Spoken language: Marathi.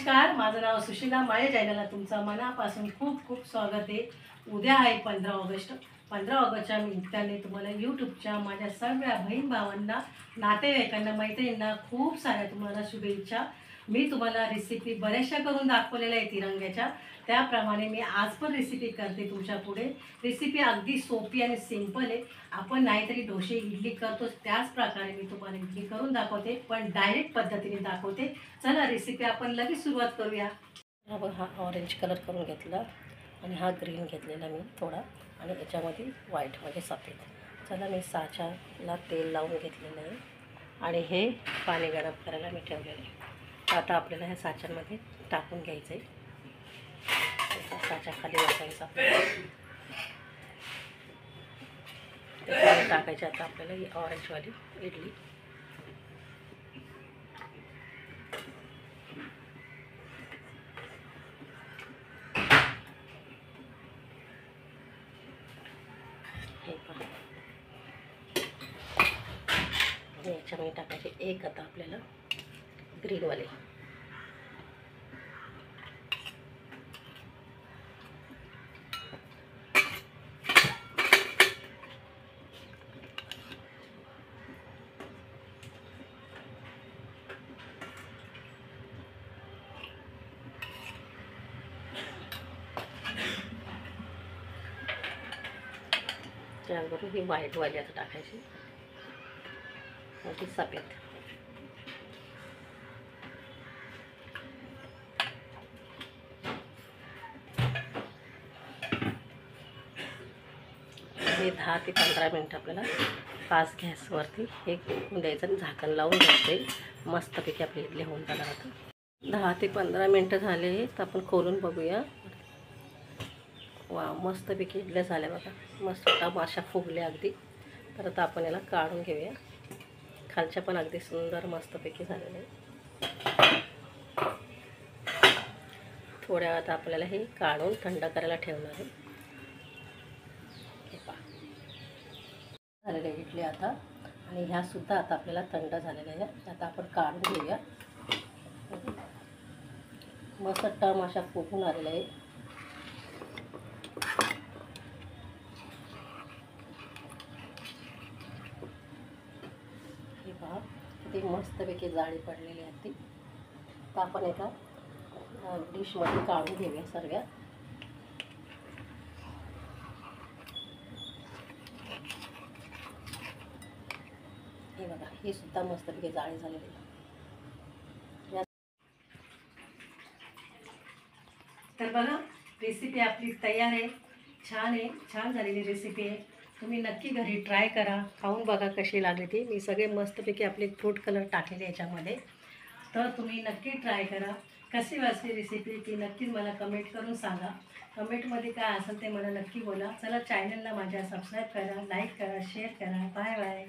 नमस्कार, माझं नाव सुशीला. माझ्या चॅनलला तुमचं मनापासून खूप खूप स्वागत आहे. उद्या आहे 15 ऑगस्ट. 15 ऑगस्टच्या निमित्ताने तुम्हाला यूट्यूबच्या माझ्या सगळ्या बहीण भावांना, नातेवाईकांना, मैत्रिणींना खूप साऱ्या तुम्हाला शुभेच्छा. मी तुम्हाला रेसिपी बऱ्याचशा करून दाखवलेल्या आहे तिरंग्याच्या. त्याप्रमाणे मी आज पण रेसिपी करते तुमच्या पुढे. रेसिपी अगदी सोपी आणि सिंपल आहे. आपण नाहीतरी डोसे इडली करतो त्याच प्रकारे मी तुम्हाला इडली करून दाखवते, पण डायरेक्ट पद्धतीने दाखवते. चला रेसिपी आपण लगेच सुरुवात करूया. हा ऑरेंज कलर करून घेतला आणि हा ग्रीन घेतलेला मी थोडा, आणि याच्यामध्ये व्हाईट म्हणजे सफेद. चला मी साच्याला तेल लावून घेतलेलं आहे आणि हे पाणी गरम करायला मी ठेवलेलं आहे. आता आपल्याला ह्या साच्यांमध्ये टाकून घ्यायचं आहे. साच्या खाली बसायचा टाकायची. आता आपल्याला ही ऑरेंजवाली इडली हे पहा, याच्यामध्ये टाकायचे एक. आता आपल्याला ग्रीनवाले त्याबरोबर ही व्हाईटवाली आता टाकायची आणि सफेद. हे 10 ते 15 मिनटं आपल्याला फास्ट गॅसवरती हे द्यायचं आणि झाकण लावून घ्यायचं. मस्तपैकी आपली इडली होऊन जाणार. आता 10 ते 15 मिनटं झाले तर आपण खोलून बघूया. वा, मस्तपैकी इडल्या झाल्या बघा. मस्त अशा फुगल्या अगदी. तर आता आपण याला काढून घेऊया. खालच्या पण अगदी सुंदर मस्तपैकी झालेलं आहे. थोड्या वेळात आपल्याला हे काढून थंड करायला ठेवणार आहे. हे पहा झालेले इडली आता, आणि ह्या सुद्धा आता आपल्याला थंड झालेल्या आहे. आता आपण काढून घेऊया. मस्त टम अशा फुगून आलेल्या आहे. हे पहा किती मस्तपैकी जाळी पडलेली आहे ती. तर आपण एका डिशमध्ये काढून घेऊया सर्व. हे बघा, ही सुद्धा मस्तपैकी जाळी झालेली आहे. तर बघा, रेसिपी आपली तयार आहे. छान आहे, छान झालेली रेसिपी आहे. तुम्ही नक्की घरी ट्राय करा, खाऊन बघा कशी लागली ती. मी सगळे मस्तपैकी आपले फ्रूट कलर टाकलेले याच्यामध्ये. तर तुम्ही नक्की ट्राय करा. कशी वाटली रेसिपी ती नक्कीच मला कमेंट करून सांगा. कमेंटमध्ये काय असेल ते मला नक्की बोला. चला, चॅनलला माझ्या सबस्क्राईब करा, लाईक करा, शेअर करा. Bye bye.